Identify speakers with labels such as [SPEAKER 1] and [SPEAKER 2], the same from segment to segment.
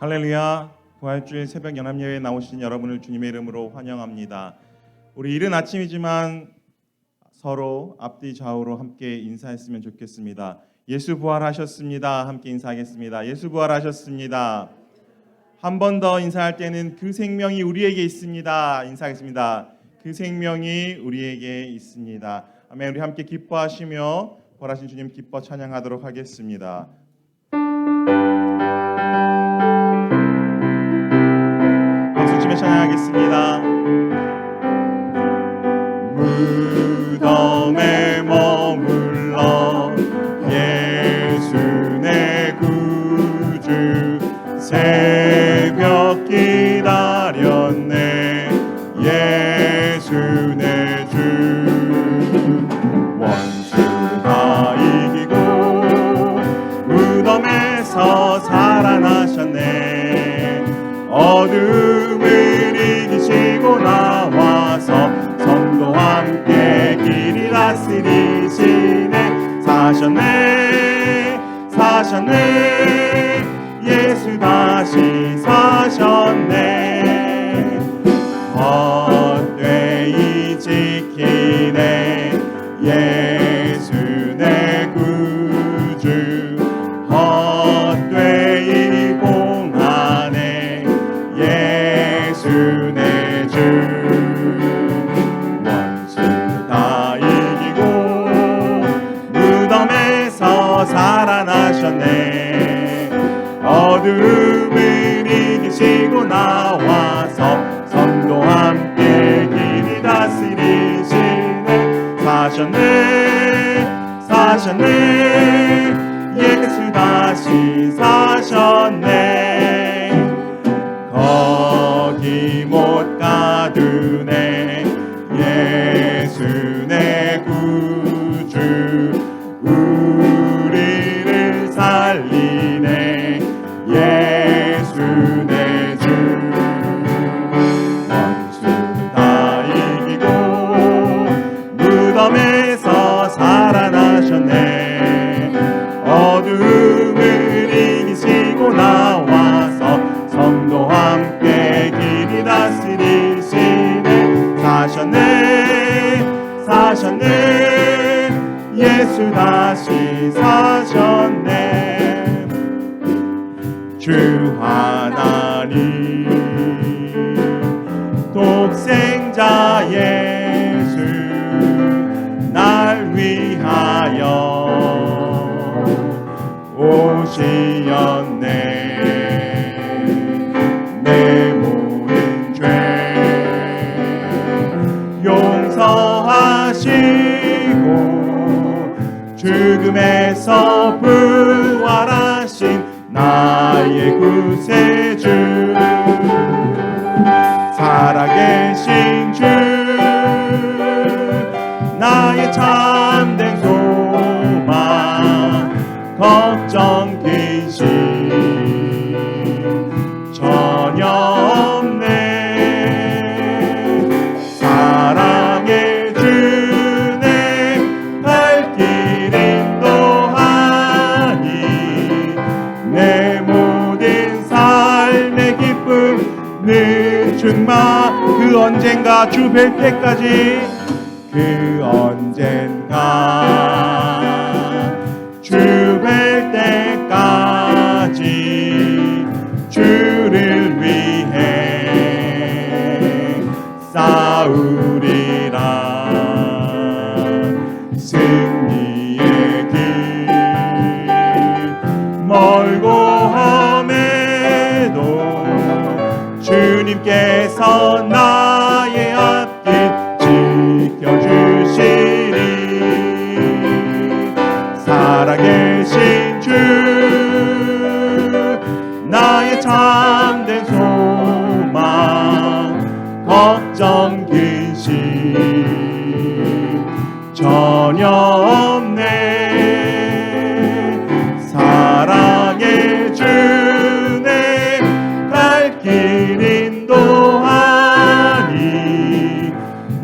[SPEAKER 1] 할렐루야. 부활주일 새벽 연합예배에 나오신 여러분을 주님의 이름으로 환영합니다. 우리 이른 아침이지만 서로 앞뒤 좌우로 함께 인사했으면 좋겠습니다. 예수 부활하셨습니다. 함께 인사하겠습니다. 예수 부활하셨습니다. 한 번 더 인사할 때는 그 생명이 우리에게 있습니다. 인사하겠습니다. 그 생명이 우리에게 있습니다. 아멘. 우리 함께 기뻐하시며 부활하신 주님 기뻐 찬양하도록 하겠습니다. 찬양하겠습니다. 무덤에 머물러 예수 내 구주 새벽 기다렸네. 예수 내 주 원수 다 이기고 무덤에서 살아나셨네. 어둠을 이기시고 나와서 성도와 함께 길이 다스리시네. 사셨네 사셨네 예수 다시 사셨네. 헛되이 지키네 예수 내 구주. 헛되이 봉하네 예수 내 주. 원수 다 이기고 무덤에서 살아나셨네. 어둠을 이기시고 나와서 성도와 함께 길이 다스리시네. 사셨네 사셨네 예수 다시 사셨네. 거기 못 가두네 예수 내 구주. 우리를 살리네 예수 내 주. 원수 다 이기고 무덤에서 살아나셨네. 어둠을 이기시고 나와서 성도와 함께 길이 다스리시네. 사셨네 사셨네 예수 다시 사셨네. 주 하나님 독생자 예수 날 위하여 오시었네. 내 모든 죄 용서하시고 죽음에서 부활하신 나의 구세주. 살아계신 주 나의 참된 소망. 걱정 근심 전혀 없네. 사랑해 주네 갈 길 인도하니. 내 모든 삶의 기쁨 늘 충만. 그 언젠가 주 뵐 때까지 그 언젠가 주 뵐 때까지 주를 위해 싸우리라. 승리의 길 멀고 험해도 주님께서 나의 앞길 지켜주시리. 살아계신 주 나의 참된 소망. 걱정 근심 전혀 없네. 사랑해 주네 갈 길 인도하니.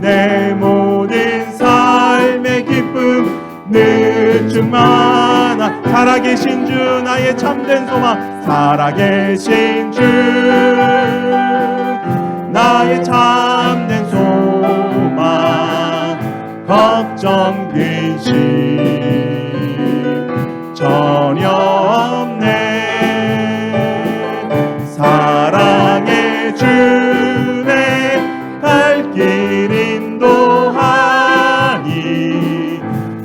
[SPEAKER 1] 내 모든 삶의 기쁨 늘 충만한 살아계신 주 나의 참된 소망, 살아계신 주 나의 참된 소망, 걱정 근심 전혀 없네. 사랑의 주내 갈 길 인도하니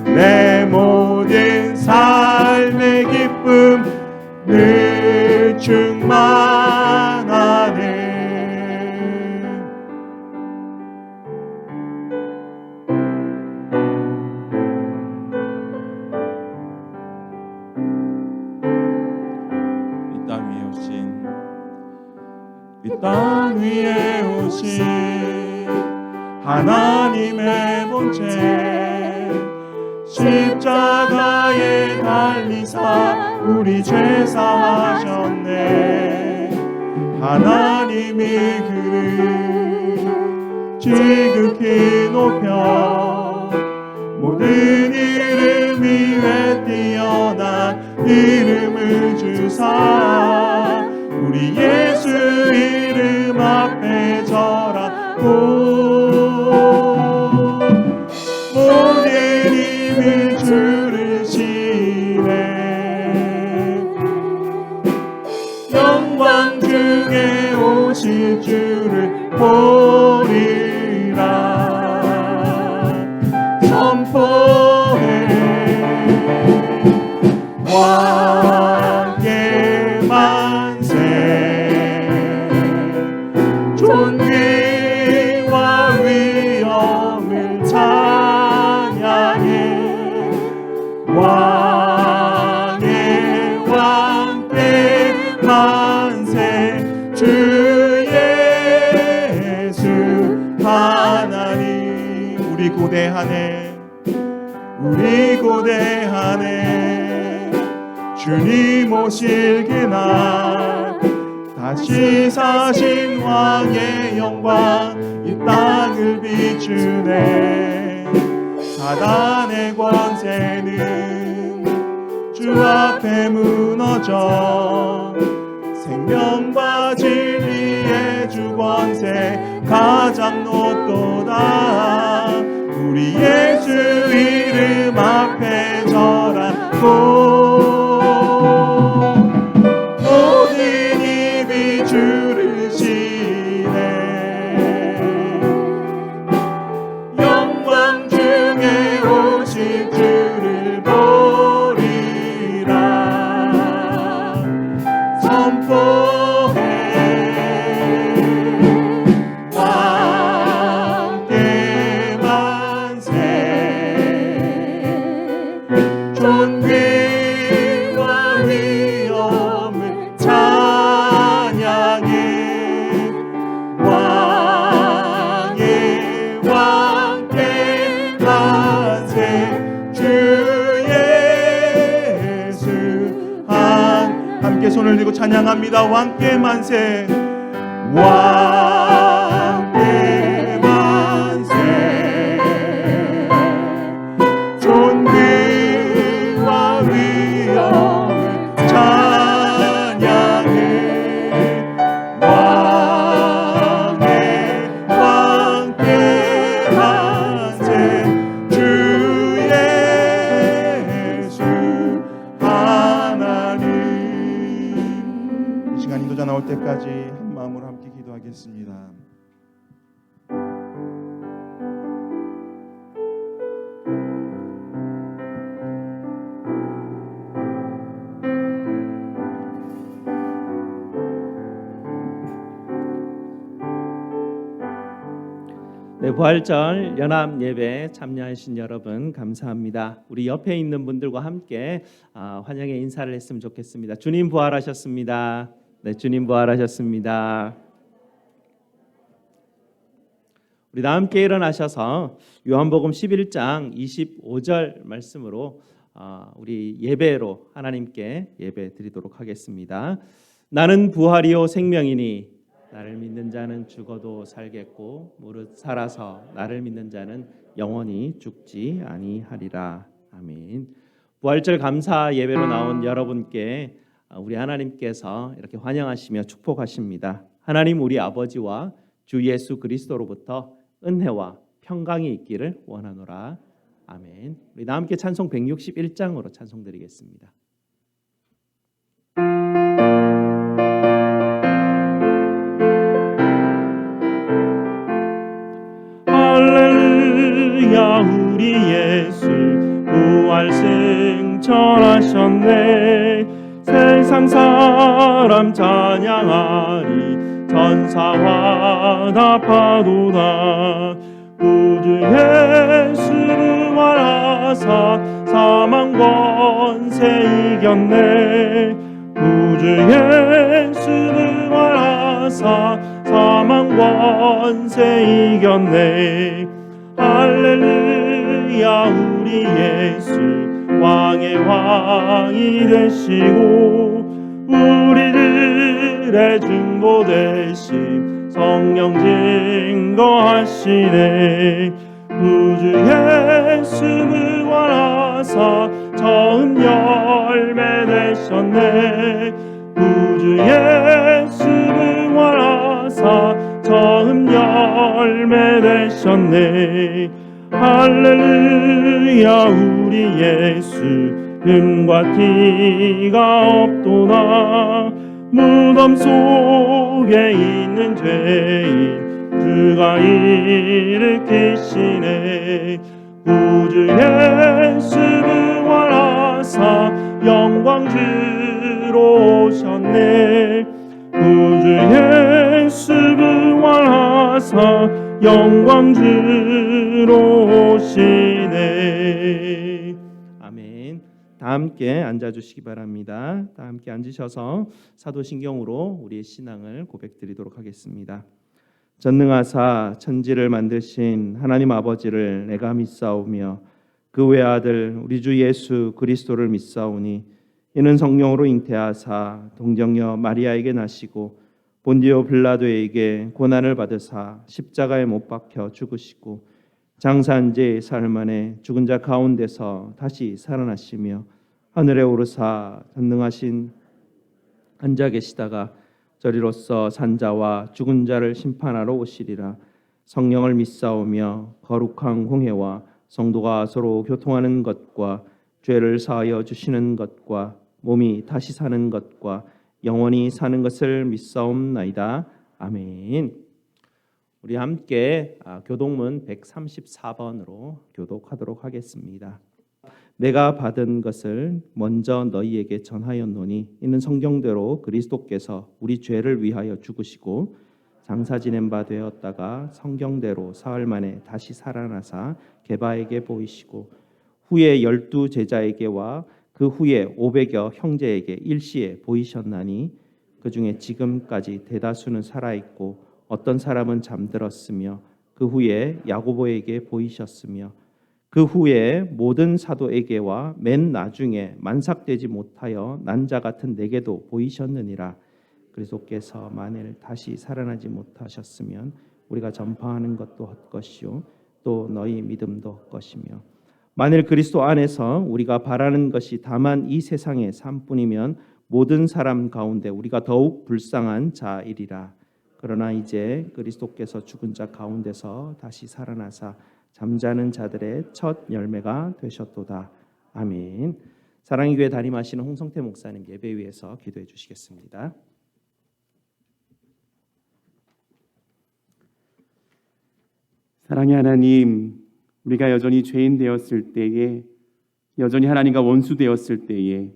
[SPEAKER 1] 내 모든 삶의 기쁨 늘 충만하네. 이 땅 위에 오신 하나님의 본체, 십자가에 달리사 우리 죄 사하셨네. 하나님이 그를 지극히 높여 모든 이름 위에 뛰어난 이름을 주사 우리 예수 이름 앞에 절하고 모든 힘을 주르시네. 영광 중에 오실 주를 보리라 선포해. 왕의 만세 존귀와 위엄을 찬양해. 왕의 왕께 만세 주 예수 하나님. 우리 고대하네, 우리 고대하네. 주님 오실 그날 다시 사신 왕의 영광 이 땅을 비추네. 사단의 권세는 주 앞에 무너져 생명과 진리의 주 권세 가장 높도다. 우리 예수 이름 앞에 절하고 모든 입이 주르시네. 영광 중에 오실 주를 보리라 선포해. 왕께 만세 존귀와 위엄을 찬양해. 왕의 왕께 만세 주 예수 함께 손을 들고 찬양합니다. 왕께 만세 왕께 만세 존귀와 위엄을 찬양해. 왕의 왕께 만세 주 예수 하나님. 이 시간 인도자 나올 때까지 한 마음으로 함께 기도하겠습니다.
[SPEAKER 2] 네, 부활절 연합 예배 참여하신 여러분 감사합니다. 우리 옆에 있는 분들과 함께 환영의 인사를 했으면 좋겠습니다. 주님 부활하셨습니다. 네, 주님 부활하셨습니다. 우리 다 함께 일어나셔서 요한복음 11장 25절 말씀으로 우리 예배로 하나님께 예배 드리도록 하겠습니다. 나는 부활이요 생명이니 나를 믿는 자는 죽어도 살겠고 무릇 살아서 나를 믿는 자는 영원히 죽지 아니하리라. 아멘. 부활절 감사 예배로 나온 여러분께 우리 하나님께서 이렇게 환영하시며 축복하십니다. 하나님 우리 아버지와 주 예수 그리스도로부터 은혜와 평강이 있기를 원하노라. 아멘. 우리 다 함께 찬송 161장으로 찬송드리겠습니다. 할렐루야 우리 예수 부활 승천하셨네. 세상 사람 찬양하리 천사와 답하도다. 구주 예수 부활하사 사망 권세 이겼네. 구주 예수 부활하사 사망 권세 이겼네. 할렐루야 우리 예수 왕의 왕이 되시고 우리들의 중보 되심 성령 증거하시네. 구주 예수 부활하사 처음 열매 되셨네. 구주 예수 부활하사 처음 열매 되셨네. 할렐루야 우리 예수 흠과 티가 없도다. 무덤 속에 있는 죄인 주가 일으키시네. 구주 예수 부활하사 영광 주로 오셨네. 구주 예수 부활하사 영광 주로 오시네. 아멘. 다 함께 앉아주시기 바랍니다. 다 함께 앉으셔서 사도신경으로 우리의 신앙을 고백드리도록 하겠습니다. 전능하사 천지를 만드신 하나님 아버지를 내가 믿사오며 그 외아들 우리 주 예수 그리스도를 믿사오니 이는 성령으로 잉태하사 동정녀 마리아에게 나시고 본디오 빌라도에게 고난을 받으사 십자가에 못 박혀 죽으시고 장사한 지 사흘 만에 죽은 자 가운데서 다시 살아나시며 하늘에 오르사 전능하신 앉아 계시다가 저리로서 산자와 죽은 자를 심판하러 오시리라. 성령을 믿사오며 거룩한 공회와 성도가 서로 교통하는 것과 죄를 사하여 주시는 것과 몸이 다시 사는 것과 영원히 사는 것을 믿사옵나이다. 아멘. 우리 함께 교독문 134번으로 교독하도록 하겠습니다. 내가 받은 것을 먼저 너희에게 전하였노니 이는 성경대로 그리스도께서 우리 죄를 위하여 죽으시고 장사 지낸 바 되었다가 성경대로 사흘 만에 다시 살아나사 게바에게 보이시고 후에 12 제자에게와 그 후에 500여 형제에게 일시에 보이셨나니 그 중에 지금까지 대다수는 살아있고 어떤 사람은 잠들었으며 그 후에 야고보에게 보이셨으며 그 후에 모든 사도에게와 맨 나중에 만삭되지 못하여 난 자 같은 내게도 보이셨느니라. 그리스도께서 만일 다시 살아나지 못하셨으면 우리가 전파하는 것도 헛것이요 또 너희 믿음도 헛것이며 만일 그리스도 안에서 우리가 바라는 것이 다만 이 세상의 삶뿐이면 모든 사람 가운데 우리가 더욱 불쌍한 자이리라. 그러나 이제 그리스도께서 죽은 자 가운데서 다시 살아나사 잠자는 자들의 첫 열매가 되셨도다. 아멘. 사랑의 교회 담임하시는 홍성태 목사님 예배 위에서 기도해 주시겠습니다.
[SPEAKER 3] 사랑의 하나님, 우리가 여전히 죄인 되었을 때에, 여전히 하나님과 원수 되었을 때에,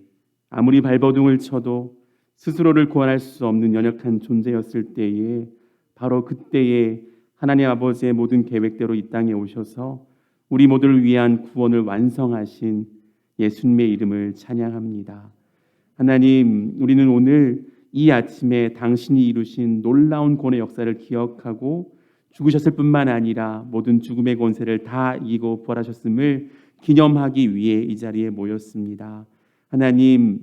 [SPEAKER 3] 아무리 발버둥을 쳐도 스스로를 구원할 수 없는 연약한 존재였을 때에, 바로 그때에 하나님 아버지의 모든 계획대로 이 땅에 오셔서 우리 모두를 위한 구원을 완성하신 예수님의 이름을 찬양합니다. 하나님, 우리는 오늘 이 아침에 당신이 이루신 놀라운 구원의 역사를 기억하고 죽으셨을 뿐만 아니라 모든 죽음의 권세를 다 이기고 부활하셨음을 기념하기 위해 이 자리에 모였습니다. 하나님,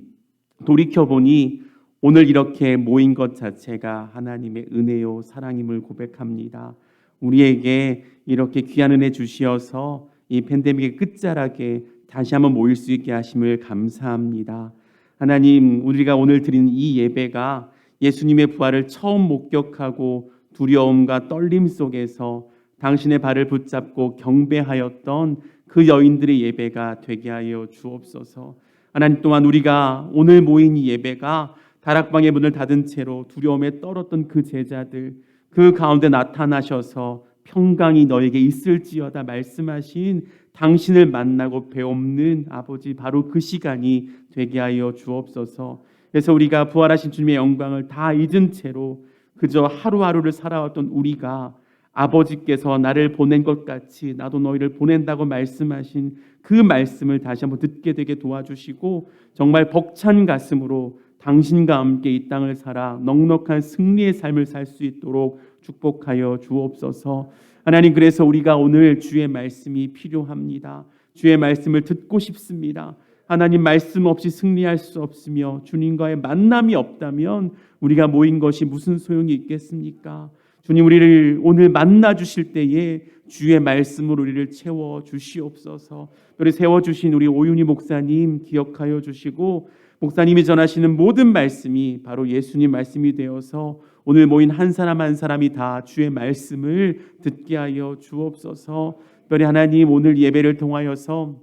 [SPEAKER 3] 돌이켜보니 오늘 이렇게 모인 것 자체가 하나님의 은혜요 사랑임을 고백합니다. 우리에게 이렇게 귀한 은혜 주시어서 이 팬데믹의 끝자락에 다시 한번 모일 수 있게 하심을 감사합니다. 하나님, 우리가 오늘 드린 이 예배가 예수님의 부활을 처음 목격하고 두려움과 떨림 속에서 당신의 발을 붙잡고 경배하였던 그 여인들의 예배가 되게 하여 주옵소서. 하나님, 또한 우리가 오늘 모인 이 예배가 다락방의 문을 닫은 채로 두려움에 떨었던 그 제자들, 그 가운데 나타나셔서 평강이 너에게 있을지어다 말씀하신 당신을 만나고 배움는 아버지, 바로 그 시간이 되게 하여 주옵소서. 그래서 우리가 부활하신 주님의 영광을 다 잊은 채로 그저 하루하루를 살아왔던 우리가 아버지께서 나를 보낸 것 같이 나도 너희를 보낸다고 말씀하신 그 말씀을 다시 한번 듣게 되게 도와주시고, 정말 벅찬 가슴으로 당신과 함께 이 땅을 살아 넉넉한 승리의 삶을 살 수 있도록 축복하여 주옵소서. 하나님, 그래서 우리가 오늘 주의 말씀이 필요합니다. 주의 말씀을 듣고 싶습니다. 하나님, 말씀 없이 승리할 수 없으며 주님과의 만남이 없다면 우리가 모인 것이 무슨 소용이 있겠습니까? 주님, 우리를 오늘 만나 주실 때에 주의 말씀으로 우리를 채워 주시옵소서. 우리 세워 주신 우리 오윤희 목사님 기억하여 주시고, 목사님이 전하시는 모든 말씀이 바로 예수님 말씀이 되어서 오늘 모인 한 사람 한 사람이 다 주의 말씀을 듣게 하여 주옵소서. 특별히 하나님, 오늘 예배를 통하여서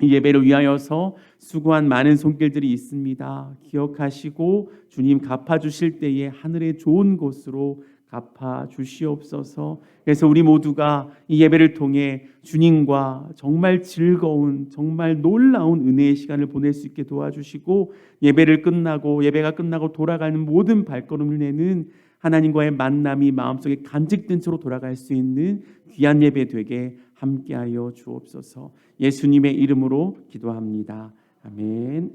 [SPEAKER 3] 이 예배를 위하여서 수고한 많은 손길들이 있습니다. 기억하시고 주님 갚아주실 때에 하늘의 좋은 곳으로 갚아 주시옵소서. 그래서 우리 모두가 이 예배를 통해 주님과 정말 즐거운, 정말 놀라운 은혜의 시간을 보낼 수 있게 도와주시고, 예배가 끝나고 돌아가는 모든 발걸음을 내는 하나님과의 만남이 마음속에 간직된 채로 돌아갈 수 있는 귀한 예배 되게 함께하여 주옵소서. 예수님의 이름으로 기도합니다. 아멘.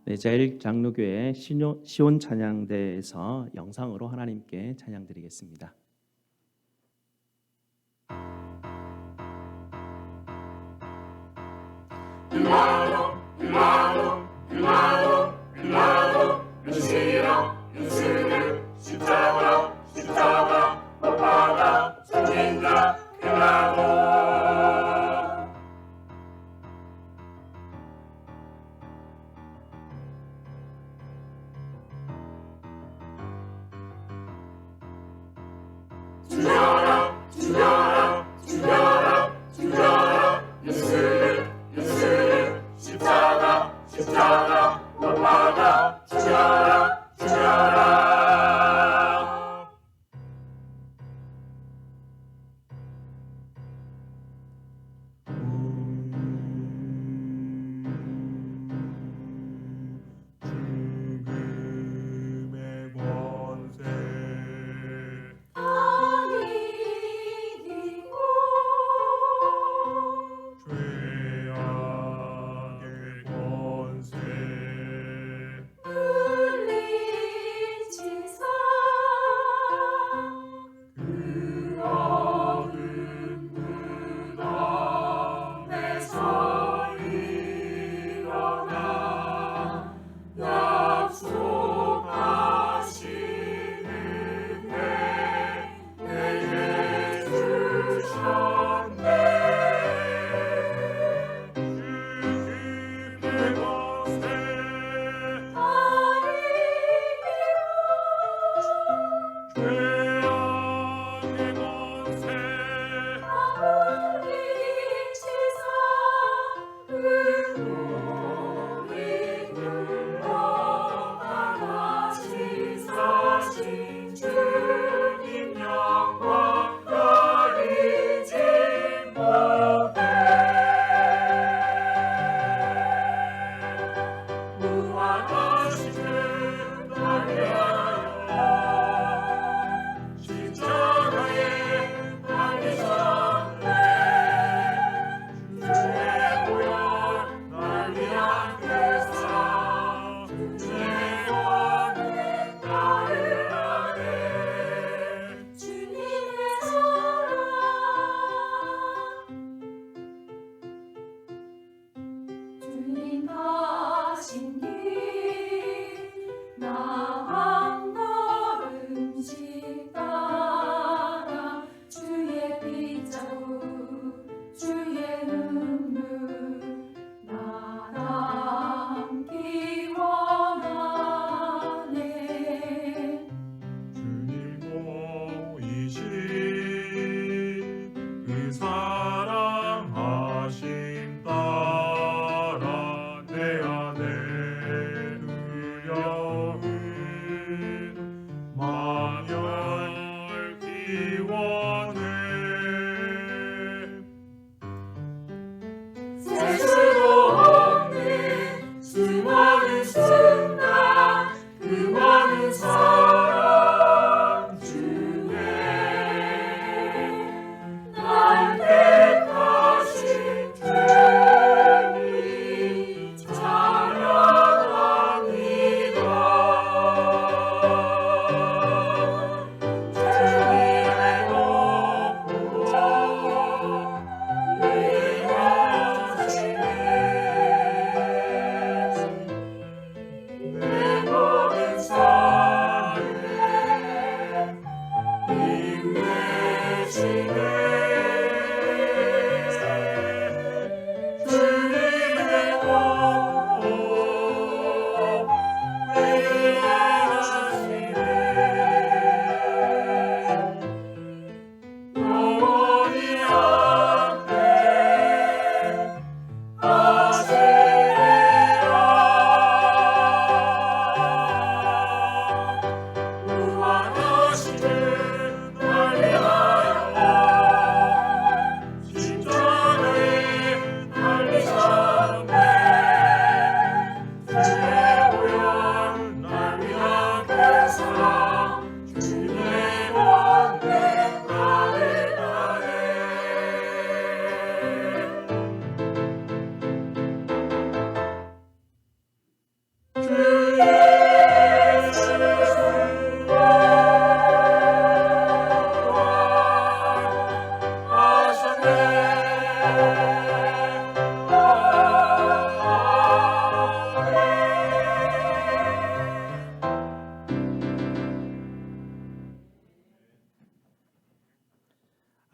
[SPEAKER 2] 네, 제1장로교회 시온 찬양대에서 영상으로 하나님께 찬양드리겠습니다.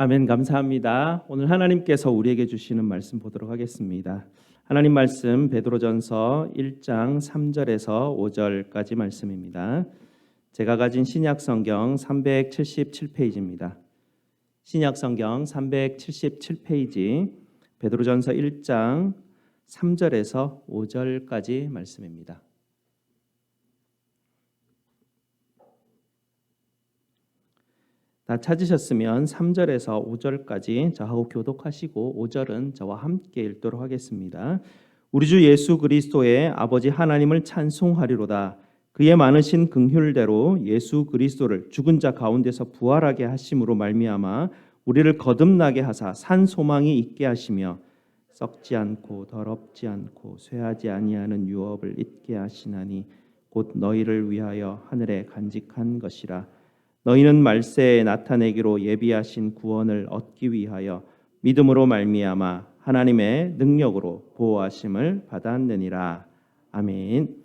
[SPEAKER 2] 아멘. 감사합니다. 오늘 하나님께서 우리에게 주시는 말씀 보도록 하겠습니다. 하나님 말씀 베드로전서 1장 3절에서 5절까지 말씀입니다. 제가 가진 신약 성경 377페이지입니다. 신약 성경 377페이지 베드로전서 1장 3절에서 5절까지 말씀입니다. 다 찾으셨으면 3절에서 5절까지 저하고 교독하시고 5절은 저와 함께 읽도록 하겠습니다. 우리 주 예수 그리스도의 아버지 하나님을 찬송하리로다. 그의 많으신 긍휼대로 예수 그리스도를 죽은 자 가운데서 부활하게 하심으로 말미암아 우리를 거듭나게 하사 산 소망이 있게 하시며 썩지 않고 더럽지 않고 쇠하지 아니하는 유업을 잊게 하시나니 곧 너희를 위하여 하늘에 간직한 것이라. 너희는 말세에 나타내기로 예비하신 구원을 얻기 위하여 믿음으로 말미암아 하나님의 능력으로 보호하심을 받았느니라. 아멘.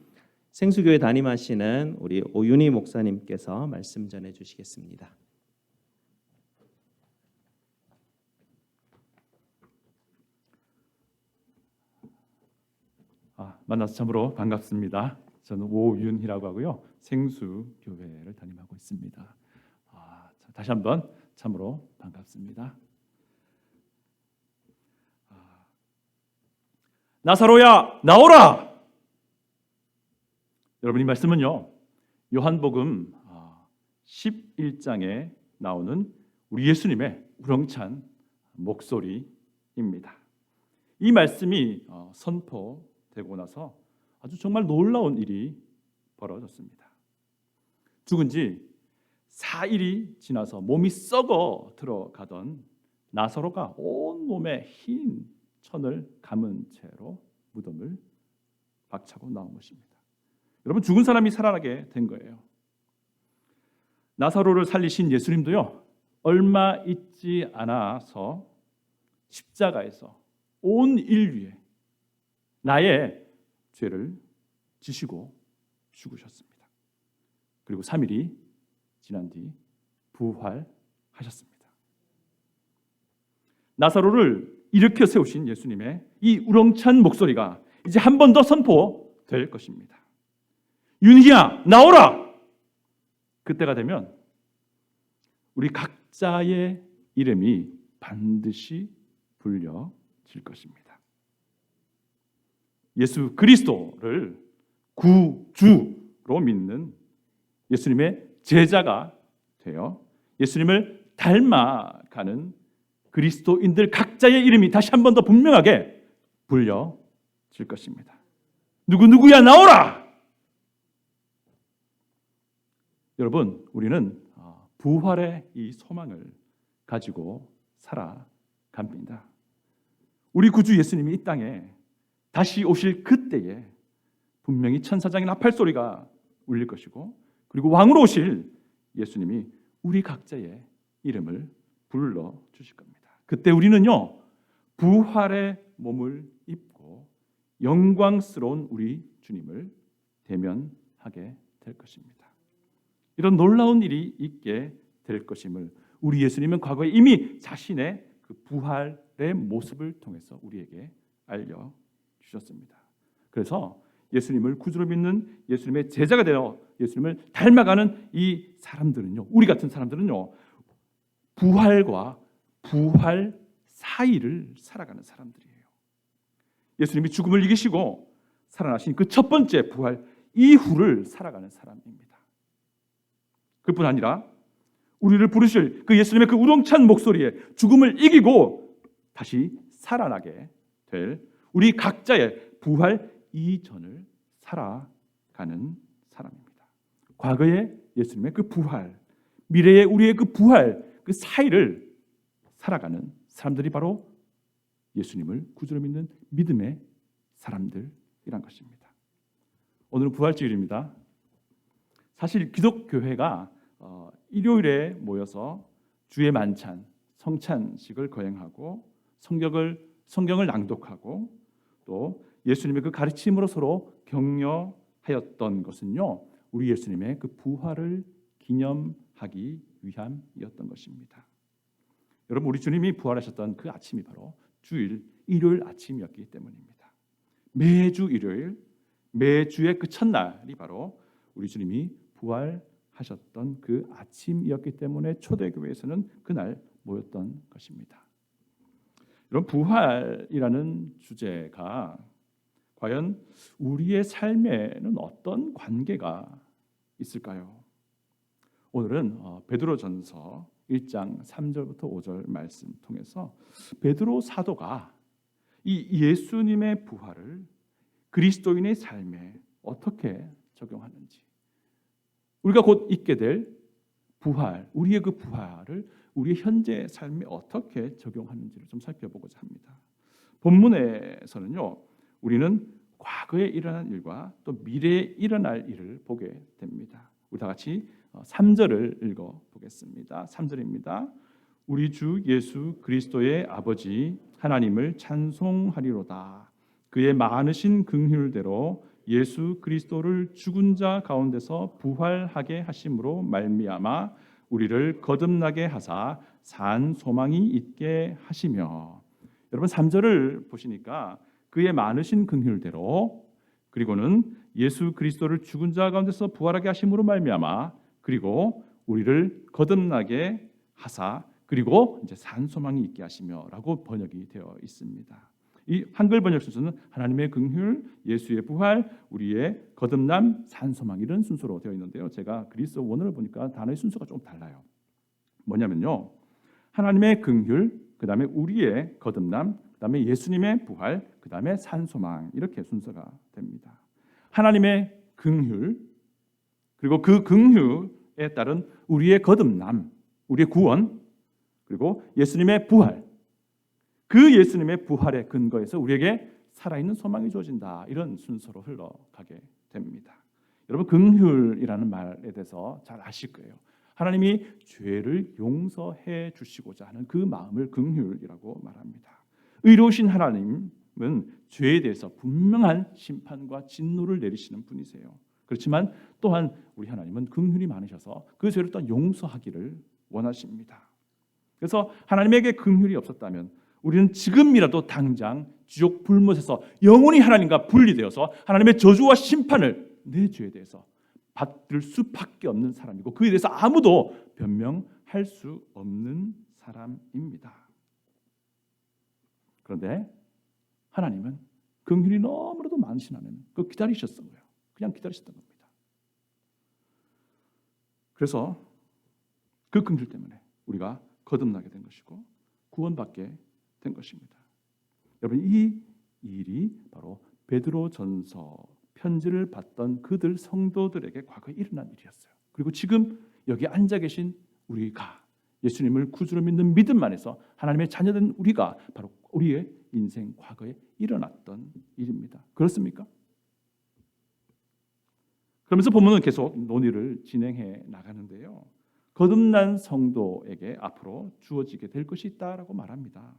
[SPEAKER 2] 생수교회 담임하시는 우리 오윤희 목사님께서 말씀 전해 주시겠습니다.
[SPEAKER 4] 만나서 참으로 반갑습니다. 저는 오윤희라고 하고요. 생수교회를 담임하고 있습니다. 다시 한번 참으로 반갑습니다. 나사로야 나오라! 여러분 이 말씀은요. 요한복음 11장에 나오는 우리 예수님의 우렁찬 목소리입니다. 이 말씀이 선포되고 나서 아주 정말 놀라운 일이 벌어졌습니다. 죽은 지 4일이 지나서 몸이 썩어 들어가던 나사로가 온몸에 흰 천을 감은 채로 무덤을 박차고 나온 것입니다. 여러분 죽은 사람이 살아나게 된 거예요. 나사로를 살리신 예수님도요. 얼마 있지 않아서 십자가에서 온 인류에 나의 죄를 지시고 죽으셨습니다. 그리고 3일이 지난 뒤 부활하셨습니다. 나사로를 일으켜 세우신 예수님의 이 우렁찬 목소리가 이제 한 번 더 선포될 것입니다. 윤희야 나오라! 그때가 되면 우리 각자의 이름이 반드시 불려질 것입니다. 예수 그리스도를 구주로 믿는 예수님의 제자가 되어 예수님을 닮아가는 그리스도인들 각자의 이름이 다시 한 번 더 분명하게 불려질 것입니다. 누구야 나오라! 여러분 우리는 부활의 이 소망을 가지고 살아갑니다. 우리 구주 예수님이 이 땅에 다시 오실 그때에 분명히 천사장의 나팔 소리가 울릴 것이고 그리고 왕으로 오실 예수님이 우리 각자의 이름을 불러 주실 겁니다. 그때 우리는요 부활의 몸을 입고 영광스러운 우리 주님을 대면하게 될 것입니다. 이런 놀라운 일이 있게 될 것임을 우리 예수님은 과거에 이미 자신의 그 부활의 모습을 통해서 우리에게 알려 주셨습니다. 그래서 예수님을 구주로 믿는 예수님의 제자가 되어 예수님을 닮아가는 이 사람들은요, 우리 같은 사람들은요, 부활과 부활 사이를 살아가는 사람들이에요. 예수님이 죽음을 이기시고 살아나신 그 첫 번째 부활 이후를 살아가는 사람입니다. 그뿐 아니라 우리를 부르실 그 예수님의 그 우렁찬 목소리에 죽음을 이기고 다시 살아나게 될 우리 각자의 부활 이전을 살아가는 사람입니다. 과거에 예수님의 그 부활, 미래의 우리의 그 부활, 그 사이를 살아가는 사람들이 바로 예수님을 구주로 믿는 믿음의 사람들이란 것입니다. 오늘은 부활주일입니다. 사실 기독교회가 일요일에 모여서 주의 만찬, 성찬식을 거행하고 성경을 낭독하고 또 예수님의 그 가르침으로 서로 격려하였던 것은요, 우리 예수님의 그 부활을 기념하기 위함이었던 것입니다. 여러분, 우리 주님이 부활하셨던 그 아침이 바로 일요일 아침이었기 때문입니다. 매주 일요일, 매주의 그 첫날이 바로 우리 주님이 부활하셨던 그 아침이었기 때문에 초대교회에서는 그날 모였던 것입니다. 이런 부활이라는 주제가 과연 우리의 삶에는 어떤 관계가 있을까요? 오늘은 베드로전서 1장 3절부터 5절 말씀 통해서 베드로 사도가 이 예수님의 부활을 그리스도인의 삶에 어떻게 적용하는지, 우리가 곧 있게 될 부활, 우리의 그 부활을 우리의 현재 삶에 어떻게 적용하는지를 좀 살펴보고자 합니다. 본문에서는요, 우리는 과거에 일어난 일과 또 미래에 일어날 일을 보게 됩니다. 우리 다 같이 3절을 읽어보겠습니다. 3절입니다. 우리 주 예수 그리스도의 아버지 하나님을 찬송하리로다. 그의 많으신 긍휼대로 예수 그리스도를 죽은 자 가운데서 부활하게 하심으로 말미암아 우리를 거듭나게 하사 산 소망이 있게 하시며. 여러분 3절을 보시니까 그의 많으신 긍휼대로, 그리고는 예수 그리스도를 죽은 자 가운데서 부활하게 하심으로 말미암아, 그리고 우리를 거듭나게 하사, 그리고 이제 산 소망이 있게 하시며라고 번역이 되어 있습니다. 이 한글 번역 순서는 하나님의 긍휼, 예수의 부활, 우리의 거듭남, 산 소망, 이런 순서로 되어 있는데요. 제가 그리스 원어를 보니까 단어의 순서가 조금 달라요. 뭐냐면요, 하나님의 긍휼, 그 다음에 우리의 거듭남, 그 다음에 예수님의 부활, 그 다음에 산 소망, 이렇게 순서가 됩니다. 하나님의 긍휼, 그리고 그 긍휼에 따른 우리의 거듭남, 우리의 구원, 그리고 예수님의 부활, 그 예수님의 부활의 근거에서 우리에게 살아있는 소망이 주어진다, 이런 순서로 흘러가게 됩니다. 여러분, 긍휼이라는 말에 대해서 잘 아실 거예요. 하나님이 죄를 용서해 주시고자 하는 그 마음을 긍휼이라고 말합니다. 의로우신 하나님은 죄에 대해서 분명한 심판과 진노를 내리시는 분이세요. 그렇지만 또한 우리 하나님은 긍휼이 많으셔서 그 죄를 또 용서하기를 원하십니다. 그래서 하나님에게 긍휼이 없었다면 우리는 지금이라도 당장 지옥 불못에서 영원히 하나님과 분리되어서 하나님의 저주와 심판을 내 죄에 대해서 받을 수밖에 없는 사람이고, 그에 대해서 아무도 변명할 수 없는 사람입니다. 그런데 하나님은 긍휼이 너무나도 많으신 하나님, 그거 기다리셨던 거예요. 그냥 기다리셨던 겁니다. 그래서 그 긍휼 때문에 우리가 거듭나게 된 것이고 구원받게 된 것입니다. 여러분, 이 일이 바로 베드로전서 편지를 받던 그들 성도들에게 과거에 일어난 일이었어요. 그리고 지금 여기 앉아 계신 우리가 예수님을 구주로 믿는 믿음 안에서 하나님의 자녀된 우리가 바로 우리의 인생 과거에 일어났던 일입니다. 그렇습니까? 그러면서 본문은 계속 논의를 진행해 나가는데요. 거듭난 성도에게 앞으로 주어지게 될 것이 있다라고 말합니다.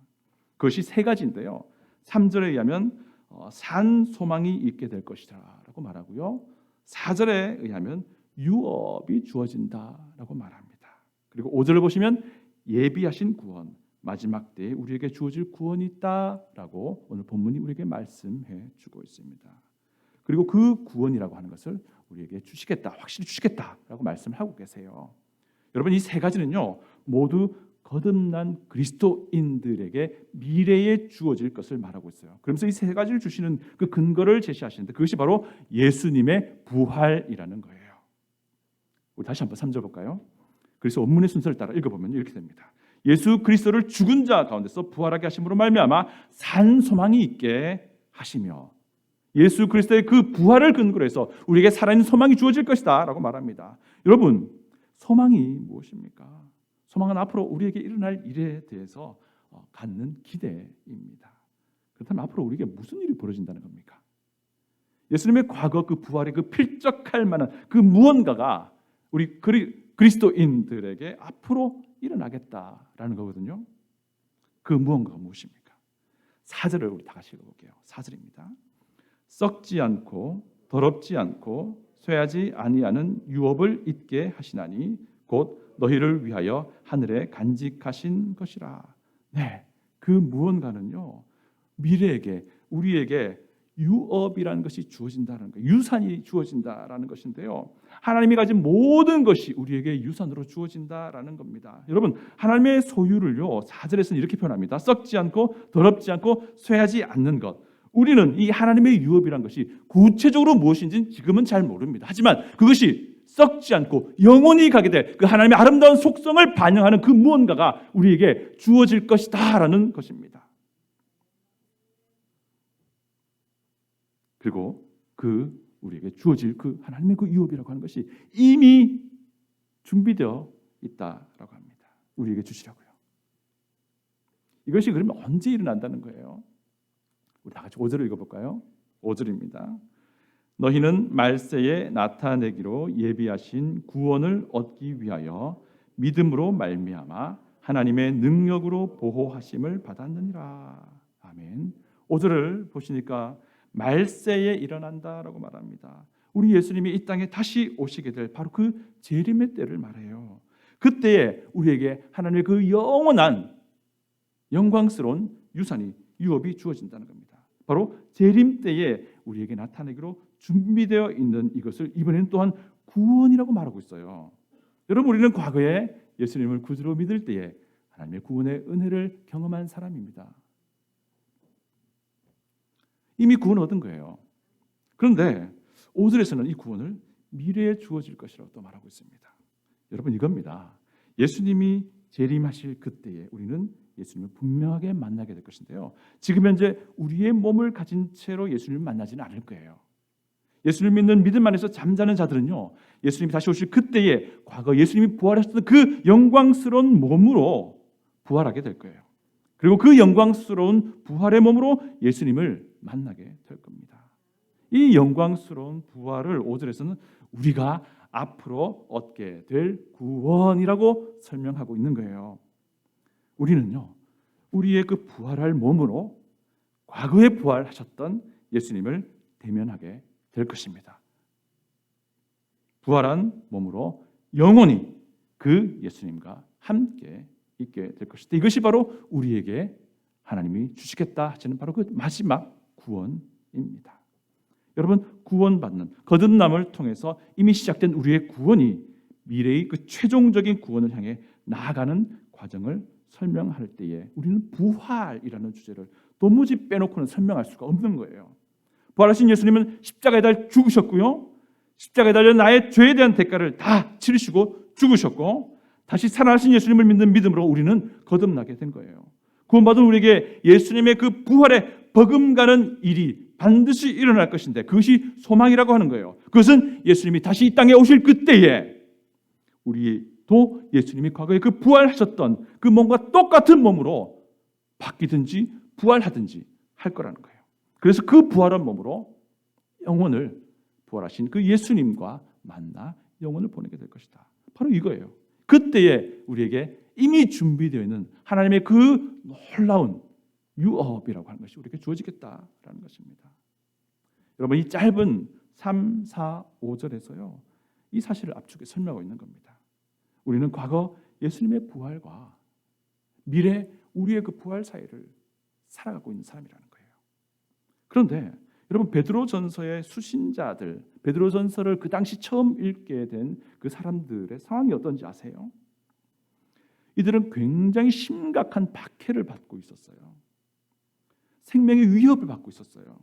[SPEAKER 4] 그것이 세 가지인데요. 3절에 의하면 산 소망이 있게 될 것이라고 말하고요. 4절에 의하면 유업이 주어진다라고 말합니다. 그리고 5절을 보시면 예비하신 구원, 마지막 때에 우리에게 주어질 구원이 있다라고 오늘 본문이 우리에게 말씀해 주고 있습니다. 그리고 그 구원이라고 하는 것을 우리에게 주시겠다, 확실히 주시겠다라고 말씀을 하고 계세요. 여러분, 이 세 가지는요, 모두 거듭난 그리스도인들에게 미래에 주어질 것을 말하고 있어요. 그러면서 이 세 가지를 주시는 그 근거를 제시하시는데 그것이 바로 예수님의 부활이라는 거예요. 우리 다시 한번 3절 볼까요? 그래서 원문의 순서를 따라 읽어보면 이렇게 됩니다. 예수 그리스도를 죽은 자 가운데서 부활하게 하심으로 말미암아 산 소망이 있게 하시며. 예수 그리스도의 그 부활을 근거로 해서 우리에게 살아있는 소망이 주어질 것이다 라고 말합니다. 여러분, 소망이 무엇입니까? 소망은 앞으로 우리에게 일어날 일에 대해서 갖는 기대입니다. 그렇다면 앞으로 우리에게 무슨 일이 벌어진다는 겁니까? 예수님의 과거 그 부활의 그 필적할 만한 그 무언가가 우리 그리스도인들에게 앞으로 일어나겠다라는 거거든요. 그 무언가가 무엇입니까? 4절을 우리 다 같이 읽어볼게요. 4절입니다. 썩지 않고 더럽지 않고 쇠하지 아니하는 유업을 잊게 하시나니 곧 너희를 위하여 하늘에 간직하신 것이라. 네, 그 무언가는요, 미래에게 우리에게 유업이라는 것이 주어진다는 거예요. 유산이 주어진다라는 것인데요. 하나님이 가진 모든 것이 우리에게 유산으로 주어진다라는 겁니다. 여러분, 하나님의 소유를요, 4절에서는 이렇게 표현합니다. 썩지 않고 더럽지 않고 쇠하지 않는 것. 우리는 이 하나님의 유업이란 것이 구체적으로 무엇인지는 지금은 잘 모릅니다. 하지만 그것이 썩지 않고 영원히 가게 될 그 하나님의 아름다운 속성을 반영하는 그 무언가가 우리에게 주어질 것이다라는 것입니다. 그리고 그 우리에게 주어질 그 하나님의 그 유업이라고 하는 것이 이미 준비되어 있다라고 합니다. 우리에게 주시라고요. 이것이 그러면 언제 일어난다는 거예요? 우리 다 같이 5절을 읽어볼까요? 5절입니다. 너희는 말세에 나타내기로 예비하신 구원을 얻기 위하여 믿음으로 말미암아 하나님의 능력으로 보호하심을 받았느니라. 아멘. 5절을 보시니까 말세에 일어난다라고 말합니다. 우리 예수님이 이 땅에 다시 오시게 될 바로 그 재림의 때를 말해요. 그때에 우리에게 하나님의 그 영원한 영광스러운 유업이 주어진다는 겁니다. 바로 재림 때에 우리에게 나타내기로 준비되어 있는 이것을 이번에는 또한 구원이라고 말하고 있어요. 여러분, 우리는 과거에 예수님을 구주로 믿을 때에 하나님의 구원의 은혜를 경험한 사람입니다. 이미 구원 얻은 거예요. 그런데 5절에서는 이 구원을 미래에 주어질 것이라고 또 말하고 있습니다. 여러분, 이겁니다. 예수님이 재림하실 그때에 우리는 예수님을 분명하게 만나게 될 것인데요. 지금 현재 우리의 몸을 가진 채로 예수님을 만나지는 않을 거예요. 예수를 믿는 믿음 안에서 잠자는 자들은요, 예수님이 다시 오실 그때에 과거 예수님이 부활하셨던 그 영광스러운 몸으로 부활하게 될 거예요. 그리고 그 영광스러운 부활의 몸으로 예수님을 만나게 될 겁니다. 이 영광스러운 부활을 5절에서는 우리가 앞으로 얻게 될 구원이라고 설명하고 있는 거예요. 우리는요, 우리의 그 부활할 몸으로 과거에 부활하셨던 예수님을 대면하게 될 것입니다. 부활한 몸으로 영원히 그 예수님과 함께 있게 될 것이다. 이것이 바로 우리에게 하나님이 주시겠다 하시는 바로 그 마지막 구원입니다. 여러분, 구원받는 거듭남을 통해서 이미 시작된 우리의 구원이 미래의 그 최종적인 구원을 향해 나아가는 과정을 설명할 때에 우리는 부활이라는 주제를 도무지 빼놓고는 설명할 수가 없는 거예요. 부활하신 예수님은 십자가에 달려 죽으셨고요, 십자가에 달려 나의 죄에 대한 대가를 다 치르시고 죽으셨고, 다시 살아나신 예수님을 믿는 믿음으로 우리는 거듭나게 된 거예요. 구원받은 우리에게 예수님의 그 부활에 버금가는 일이 반드시 일어날 것인데 그것이 소망이라고 하는 거예요. 그것은 예수님이 다시 이 땅에 오실 그때에 우리도 예수님이 과거에 그 부활하셨던 그 몸과 똑같은 몸으로 바뀌든지 부활하든지 할 거라는 거예요. 그래서 그 부활한 몸으로 영혼을 부활하신 그 예수님과 만나 영혼을 보내게 될 것이다. 바로 이거예요. 그때에 우리에게 이미 준비되어 있는 하나님의 그 놀라운 유업이라고 하는 것이 우리에게 주어지겠다라는 것입니다. 여러분, 이 짧은 3, 4, 5절에서요, 이 사실을 압축해 설명하고 있는 겁니다. 우리는 과거 예수님의 부활과 미래 우리의 그 부활 사이를 살아가고 있는 사람이라는 거예요. 그런데 여러분, 베드로전서의 수신자들, 베드로전서를 그 당시 처음 읽게 된 그 사람들의 상황이 어떤지 아세요? 이들은 굉장히 심각한 박해를 받고 있었어요. 생명의 위협을 받고 있었어요.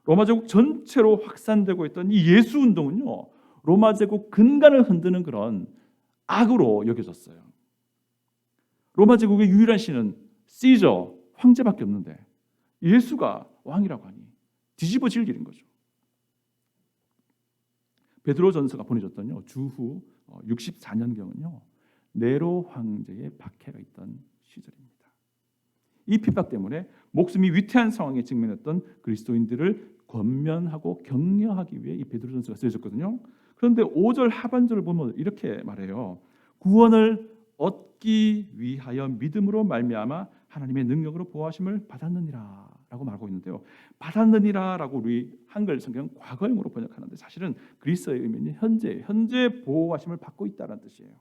[SPEAKER 4] 로마 제국 전체로 확산되고 있던 이 예수 운동은요, 로마 제국 근간을 흔드는 그런 악으로 여겨졌어요. 로마 제국의 유일한 신은 시저, 황제밖에 없는데 예수가 왕이라고 하니 뒤집어질 일인 거죠. 베드로전서가 보내졌던 주후 64년경은요. 네로 황제의 박해가 있던 시절입니다. 이 핍박 때문에 목숨이 위태한 상황에 직면했던 그리스도인들을 권면하고 격려하기 위해 이 베드로전서가 쓰여졌거든요. 그런데 5절 하반절을 보면 이렇게 말해요. 구원을 얻기 위하여 믿음으로 말미암아 하나님의 능력으로 보호하심을 받았느니라라고 말하고 있는데요. 받았느니라라고 우리 한글 성경 과거형으로 번역하는데 사실은 그리스어의 의미는 현재 보호하심을 받고 있다는 뜻이에요.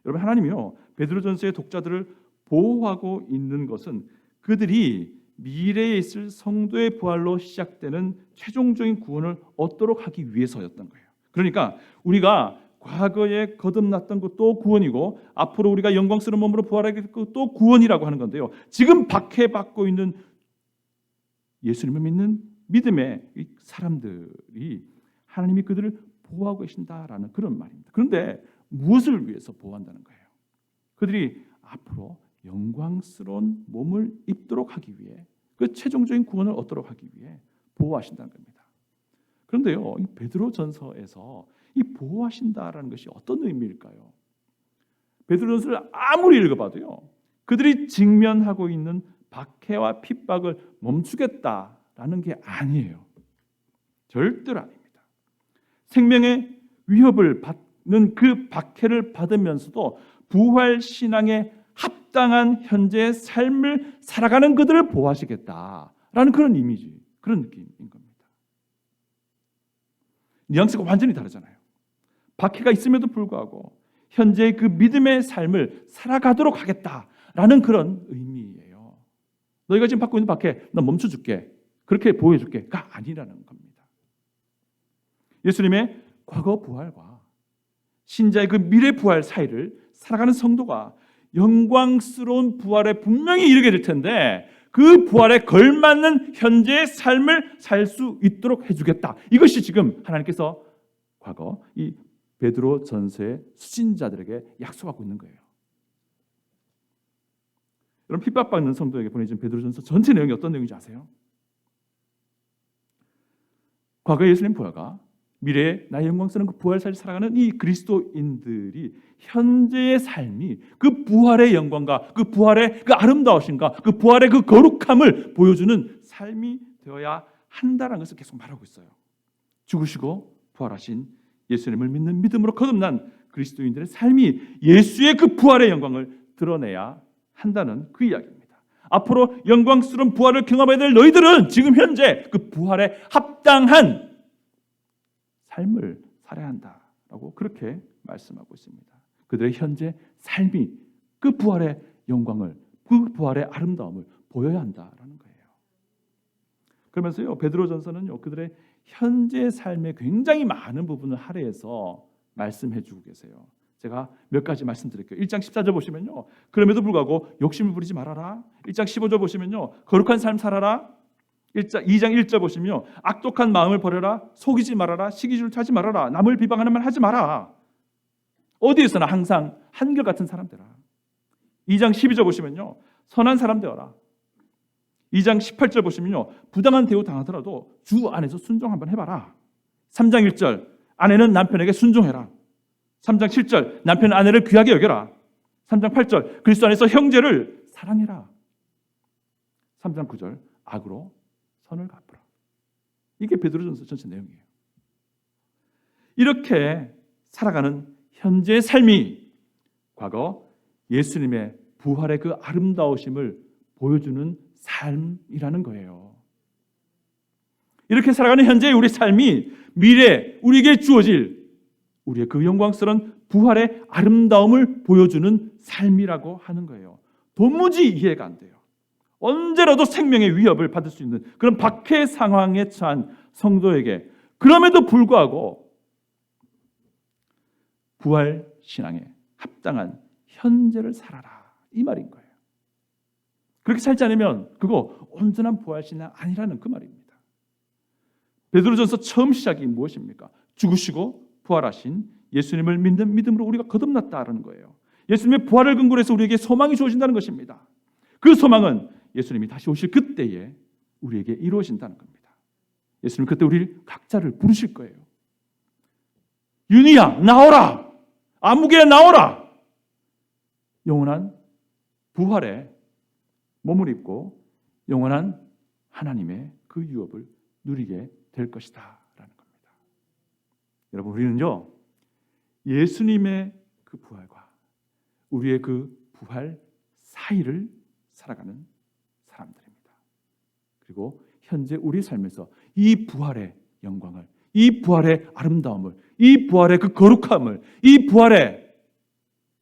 [SPEAKER 4] 여러분 하나님이요 베드로전서의 독자들을 보호하고 있는 것은 그들이 미래에 있을 성도의 부활로 시작되는 최종적인 구원을 얻도록 하기 위해서였던 거예요. 그러니까 우리가 과거에 거듭났던 것도 구원이고 앞으로 우리가 영광스러운 몸으로 부활하게 될 것도 구원이라고 하는 건데요. 지금 박해받고 있는 예수님을 믿는 믿음의 사람들이 하나님이 그들을 보호하고 계신다라는 그런 말입니다. 그런데 무엇을 위해서 보호한다는 거예요? 그들이 앞으로 영광스러운 몸을 입도록 하기 위해 그 최종적인 구원을 얻도록 하기 위해 보호하신다는 겁니다. 그런데요, 이 베드로전서에서 이 보호하신다라는 것이 어떤 의미일까요? 베드로전서를 아무리 읽어봐도요, 그들이 직면하고 있는 박해와 핍박을 멈추겠다라는 게 아니에요. 절대로 아닙니다. 생명의 위협을 받는 그 박해를 받으면서도 부활 신앙에 합당한 현재의 삶을 살아가는 그들을 보호하시겠다라는 그런 이미지, 그런 느낌인 겁니다. 뉘앙스가 완전히 다르잖아요. 박해가 있음에도 불구하고 현재의 그 믿음의 삶을 살아가도록 하겠다라는 그런 의미예요. 너희가 지금 받고 있는 박해, 나 멈춰줄게, 그렇게 보여줄게가 아니라는 겁니다. 예수님의 과거 부활과 신자의 그 미래 부활 사이를 살아가는 성도가 영광스러운 부활에 분명히 이르게 될 텐데 그 부활에 걸맞는 현재의 삶을 살 수 있도록 해주겠다. 이것이 지금 하나님께서 과거 이 베드로 전서의 수신자들에게 약속하고 있는 거예요. 여러분 핍박받는 성도에게 보내준 베드로 전서 전체 내용이 어떤 내용인지 아세요? 과거 예수님 부활과 미래의 나의 영광스러운 그 부활 사이를 살아가는 이 그리스도인들이 현재의 삶이 그 부활의 영광과 그 부활의 그 아름다우심과 그 부활의 그 거룩함을 보여주는 삶이 되어야 한다는 것을 계속 말하고 있어요. 죽으시고 부활하신 예수님을 믿는 믿음으로 거듭난 그리스도인들의 삶이 예수의 그 부활의 영광을 드러내야 한다는 그 이야기입니다. 앞으로 영광스러운 부활을 경험해야 될 너희들은 지금 현재 그 부활에 합당한 삶을 살아야 한다라고 그렇게 말씀하고 있습니다. 그들의 현재 삶이 그 부활의 영광을, 그 부활의 아름다움을 보여야 한다라는 거예요. 그러면서요 베드로전서는요 그들의 현재 삶의 굉장히 많은 부분을 할애해서 말씀해주고 계세요. 제가 몇 가지 말씀드릴게요. 1장 14절 보시면요 그럼에도 불구하고 욕심을 부리지 말아라. 1장 15절 보시면요 거룩한 삶 살아라. 2장 1절 보시면요 악독한 마음을 버려라. 속이지 말아라. 시기를 하지 말아라. 남을 비방하는 말 하지 마라. 어디에서나 항상 한결같은 사람 되라. 2장 12절 보시면요 선한 사람 되어라. 2장 18절 보시면요 부당한 대우 당하더라도 주 안에서 순종 한번 해봐라. 3장 1절 아내는 남편에게 순종해라. 3장 7절 남편 아내를 귀하게 여겨라. 3장 8절 그리스도 안에서 형제를 사랑해라. 3장 9절 악으로 선을 갚으라. 이게 베드로전서 전체 내용이에요. 이렇게 살아가는 현재의 삶이 과거 예수님의 부활의 그 아름다우심을 보여주는 삶이라는 거예요. 이렇게 살아가는 현재의 우리 삶이 미래 우리에게 주어질 우리의 그 영광스러운 부활의 아름다움을 보여주는 삶이라고 하는 거예요. 도무지 이해가 안 돼요. 언제라도 생명의 위협을 받을 수 있는 그런 박해 상황에 처한 성도에게 그럼에도 불구하고 부활 신앙에 합당한 현재를 살아라 이 말인 거예요. 그렇게 살지 않으면 그거 온전한 부활 신앙 아니라는 그 말입니다. 베드로전서 처음 시작이 무엇입니까? 죽으시고 부활하신 예수님을 믿는 믿음으로 우리가 거듭났다라는 거예요. 예수님의 부활을 근거로 해서 우리에게 소망이 주어진다는 것입니다. 그 소망은 예수님이 다시 오실 그때에 우리에게 이루어진다는 겁니다. 예수님 그때 우리 각자를 부르실 거예요. 윤희야 나오라. 아무개 나오라. 영원한 부활에 몸을 입고 영원한 하나님의 그 유업을 누리게 될 것이다 라는 겁니다. 여러분 우리는요 예수님의 그 부활과 우리의 그 부활 사이를 살아가는 사람들입니다. 그리고 현재 우리 삶에서 이 부활의 영광을, 이 부활의 아름다움을, 이 부활의 그 거룩함을, 이 부활의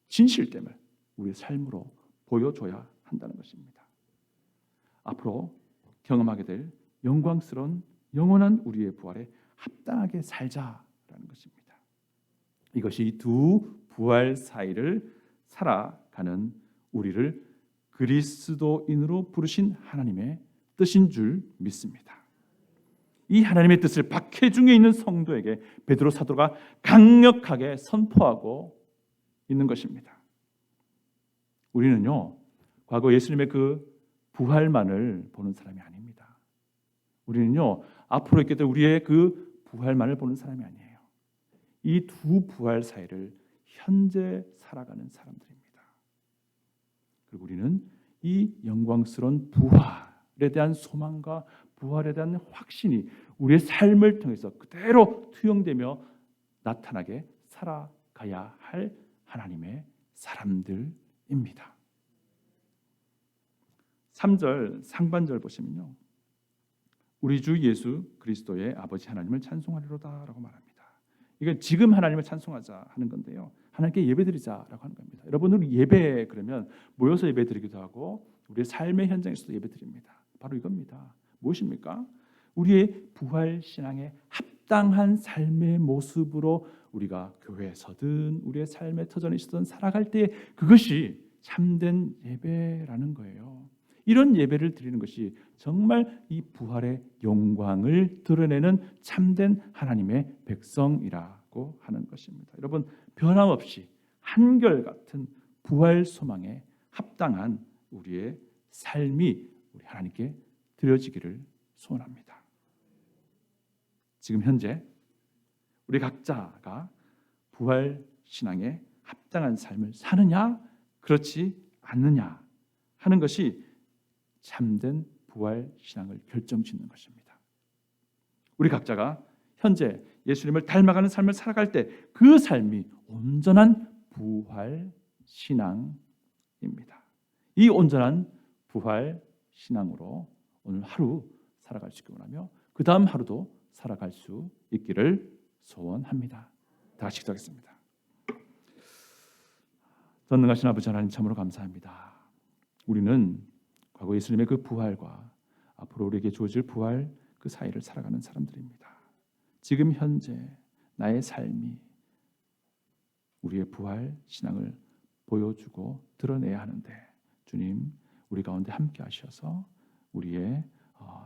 [SPEAKER 4] 진실됨을 우리의 삶으로 보여줘야 한다는 것입니다. 앞으로 경험하게 될 영광스러운 영원한 우리의 부활에 합당하게 살자라는 것입니다. 이것이 두 부활 사이를 살아가는 우리를 그리스도인으로 부르신 하나님의 뜻인 줄 믿습니다. 이 하나님의 뜻을 박해중에 있는 성도에게 베드로 사도가 강력하게 선포하고 있는 것입니다. 우리는요 과거 예수님의 그 부활만을 보는 사람이 아닙니다. 우리는요 앞으로 있게 될 우리의 그 부활만을 보는 사람이 아니에요. 이 두 부활 사이를 현재 살아가는 사람들입니다. 그리고 우리는 이 영광스러운 부활에 대한 소망과 부활에 대한 확신이 우리의 삶을 통해서 그대로 투영되며 나타나게 살아가야 할 하나님의 사람들입니다. 3절 상반절 보시면요. 우리 주 예수 그리스도의 아버지 하나님을 찬송하리로다라고 말합니다. 이건 지금 하나님을 찬송하자 하는 건데요. 하나님께 예배드리자라고 하는 겁니다. 여러분 우리 예배 그러면 모여서 예배드리기도 하고 우리의 삶의 현장에서도 예배드립니다. 바로 이겁니다. 무엇입니까? 우리의 부활 신앙에 합당한 삶의 모습으로 우리가 교회에서든 우리의 삶의 터전에 있어든 살아갈 때 그것이 참된 예배라는 거예요. 이런 예배를 드리는 것이 정말 이 부활의 영광을 드러내는 참된 하나님의 백성이라고 하는 것입니다. 여러분 변함없이 한결같은 부활 소망에 합당한 우리의 삶이 우리 하나님께 드려지기를 소원합니다. 지금 현재 우리 각자가 부활 신앙에 합당한 삶을 사느냐 그렇지 않느냐 하는 것이 참된 부활 신앙을 결정짓는 것입니다. 우리 각자가 현재 예수님을 닮아가는 삶을 살아갈 때 그 삶이 온전한 부활 신앙입니다. 이 온전한 부활 신앙으로 오늘 하루 살아갈 수 있기를 원하며 그 다음 하루도 살아갈 수 있기를 소원합니다. 다 같이 기도하겠습니다. 전능하신 아버지 하나님 참으로 감사합니다. 우리는 과거 예수님의 그 부활과 앞으로 우리에게 주어질 부활 그 사이를 살아가는 사람들입니다. 지금 현재 나의 삶이 우리의 부활 신앙을 보여주고 드러내야 하는데 주님 우리 가운데 함께 하셔서 우리의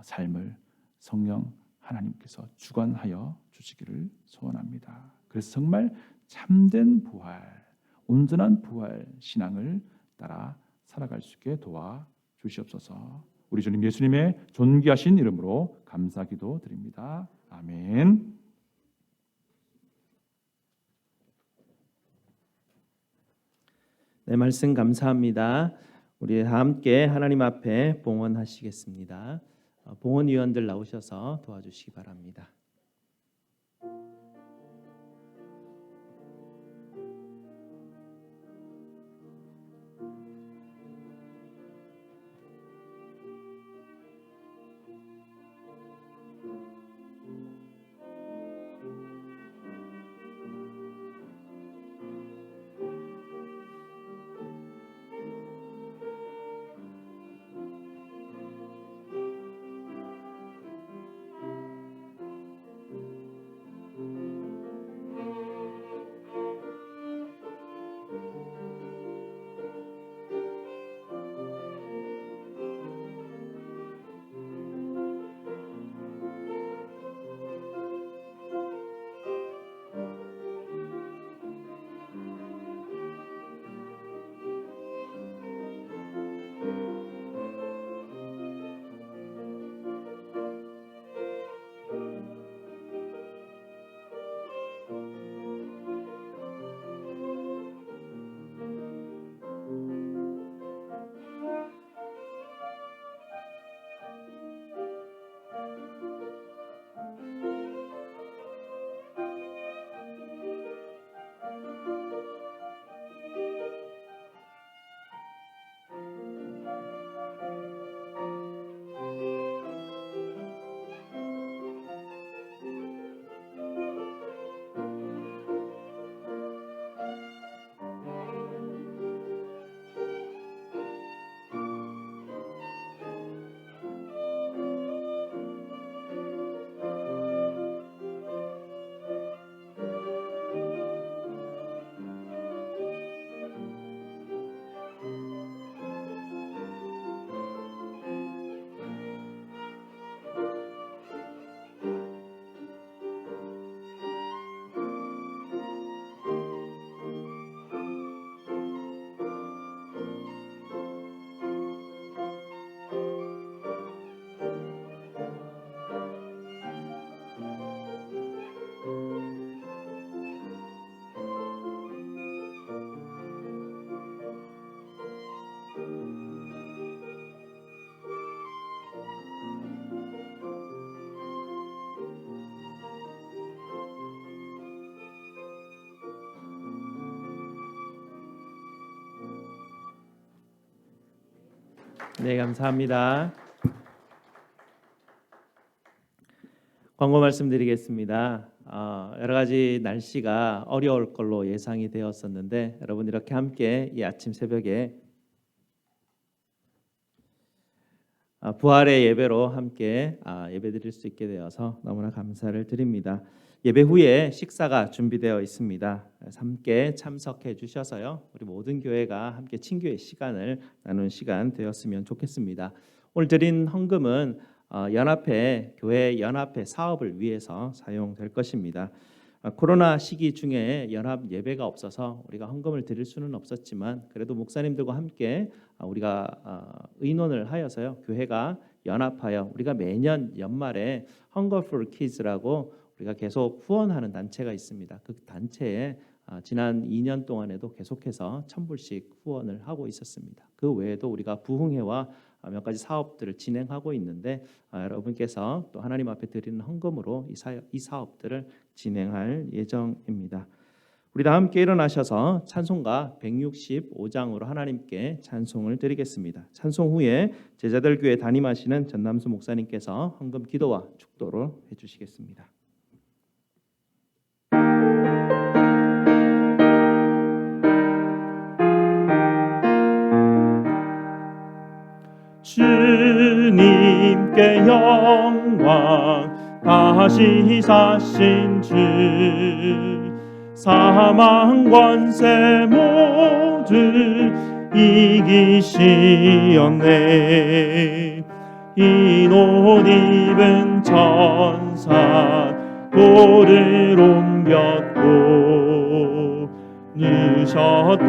[SPEAKER 4] 삶을 성령 하나님께서 주관하여 주시기를 소원합니다. 그래서 정말 참된 부활, 온전한 부활 신앙을 따라 살아갈 수 있게 도와 주시옵소서. 우리 주님 예수님의 존귀하신 이름으로 감사기도 드립니다. 아멘.
[SPEAKER 2] 네, 말씀 감사합니다. 우리 다 함께 하나님 앞에 봉헌하시겠습니다. 봉헌위원들 나오셔서 도와주시기 바랍니다. 네, 감사합니다. 광고 말씀드리겠습니다. 여러 가지 날씨가 어려울 걸로 예상이 되었었는데 여러분 이렇게 함께 이 아침 새벽에 부활의 예배로 함께 예배드릴 수 있게 되어서 너무나 감사를 드립니다. 예배 후에 식사가 준비되어 있습니다. 함께 참석해 주셔서요. 우리 모든 교회가 함께 친교의 시간을 나누는 시간 되었으면 좋겠습니다. 오늘 드린 헌금은 교회 연합회 사업을 위해서 사용될 것입니다. 코로나 시기 중에 연합 예배가 없어서 우리가 헌금을 드릴 수는 없었지만 그래도 목사님들과 함께 우리가 의논을 하여서요. 교회가 연합하여 우리가 매년 연말에 Hunger for Kids라고 우리가 계속 후원하는 단체가 있습니다. 그 단체에 지난 2년 동안에도 계속해서 1,000불씩 후원을 하고 있었습니다. 그 외에도 우리가 부흥회와 몇 가지 사업들을 진행하고 있는데 여러분께서 또 하나님 앞에 드리는 헌금으로 이 사업들을 진행할 예정입니다. 우리 다 함께 일어나셔서 찬송가 165장으로 하나님께 찬송을 드리겠습니다. 찬송 후에 제자들 교회 담임하시는 전남수 목사님께서 헌금 기도와 축도를 해주시겠습니다.
[SPEAKER 1] 주님께 영광 다시 사신 주 사망 권세 모두 이기시었네. 흰 옷 입은 천사 돌을 옮겼고 누셨고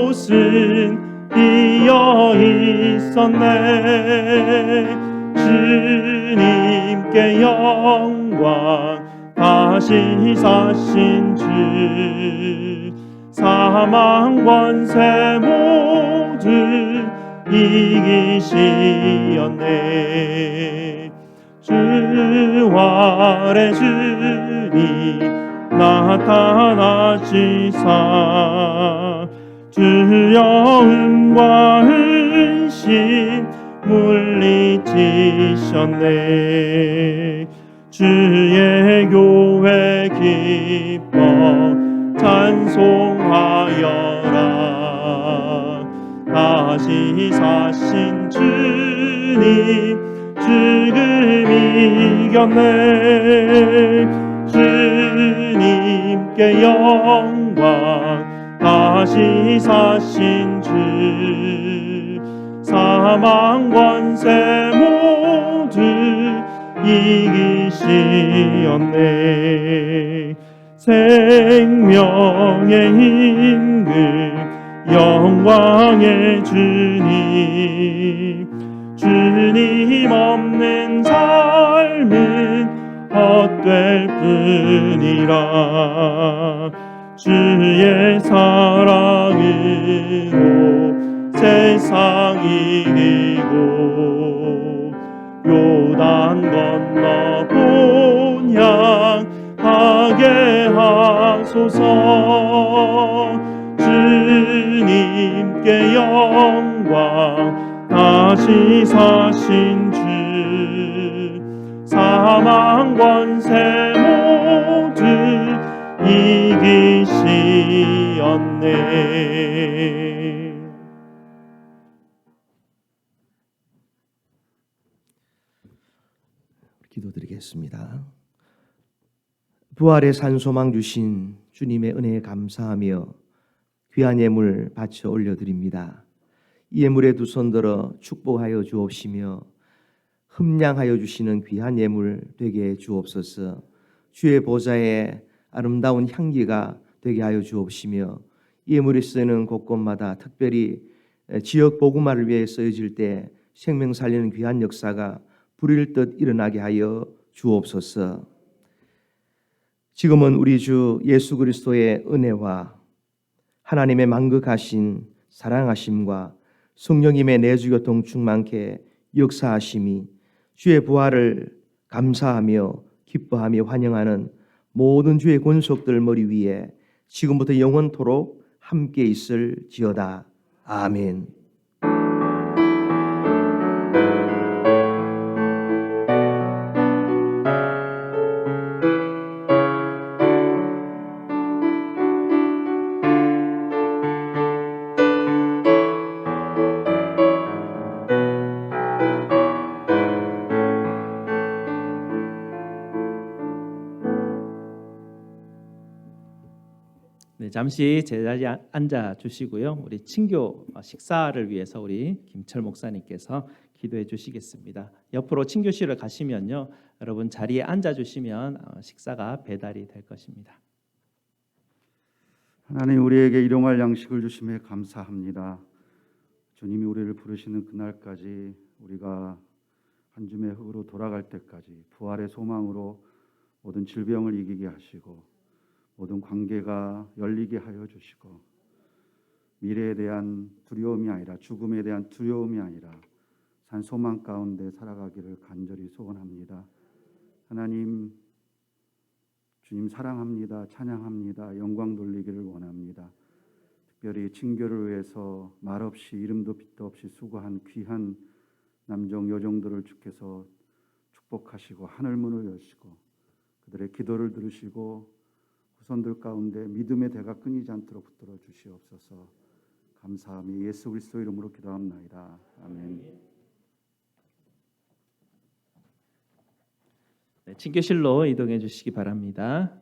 [SPEAKER 1] 옷은 비어 있었네. 주님께 영광 다시 사신 주 사망 권세 모두 이기시었네. 주활의 주님 나타나시사 주여 은과 은신 물리치셨네. 주의 교회 기뻐 찬송하여라. 다시 사신 주님 죽음 이겼네. 주님께 영광 다시 사신 주 사망 권세 모두 이기시었네. 생명의 임금 영광의 주님 주님 없는 삶은 헛될 뿐이라. 주의 사랑으로 세상 이기고 요단 건너 본향하게 하소서. 주님께 영광 다시 사신 주 사망 권세 모두 이기시었네.
[SPEAKER 5] 기도드리겠습니다. 부활의 산소망 주신 주님의 은혜에 감사하며 귀한 예물 바쳐 올려드립니다. 이 예물에 두 손 들어 축복하여 주옵시며 흠량하여 주시는 귀한 예물 되게 해 주옵소서. 주의 보좌에 아름다운 향기가 되게 하여 주옵시며 이 예물이 쓰이는 곳곳마다 특별히 지역 복음화를 위해 쓰여질 때 생명 살리는 귀한 역사가 불일 듯 일어나게 하여 주옵소서. 지금은 우리 주 예수 그리스도의 은혜와 하나님의 만극하신 사랑하심과 성령님의 내주교통 충만케 역사하심이 주의 부활을 감사하며 기뻐하며 환영하는 모든 주의 권속들 머리 위에 지금부터 영원토록 함께 있을지어다. 아멘.
[SPEAKER 2] 네, 잠시 제자리에 앉아 주시고요. 우리 친교 식사를 위해서 우리 김철 목사님께서 기도해 주시겠습니다. 옆으로 친교실을 가시면요. 여러분 자리에 앉아 주시면 식사가 배달이 될 것입니다.
[SPEAKER 6] 하나님, 우리에게 일용할 양식을 주심에 감사합니다. 주님이 우리를 부르시는 그날까지 우리가 한 줌의 흙으로 돌아갈 때까지 부활의 소망으로 모든 질병을 이기게 하시고 모든 관계가 열리게 하여 주시고 미래에 대한 두려움이 아니라 죽음에 대한 두려움이 아니라 산 소망 가운데 살아가기를 간절히 소원합니다. 하나님, 주님 사랑합니다. 찬양합니다. 영광 돌리기를 원합니다. 특별히 친교를 위해서 말없이 이름도 빛도 없이 수고한 귀한 남정 여종들을 주께서 축복하시고 하늘문을 여시고 그들의 기도를 들으시고 후손들 가운데 믿음의 대가 끊이지 않도록 붙들어 주시옵소서. 감사하며 예수 그리스도 이름으로 기도합나이다. 아멘.
[SPEAKER 2] 네, 친교실로 이동해 주시기 바랍니다.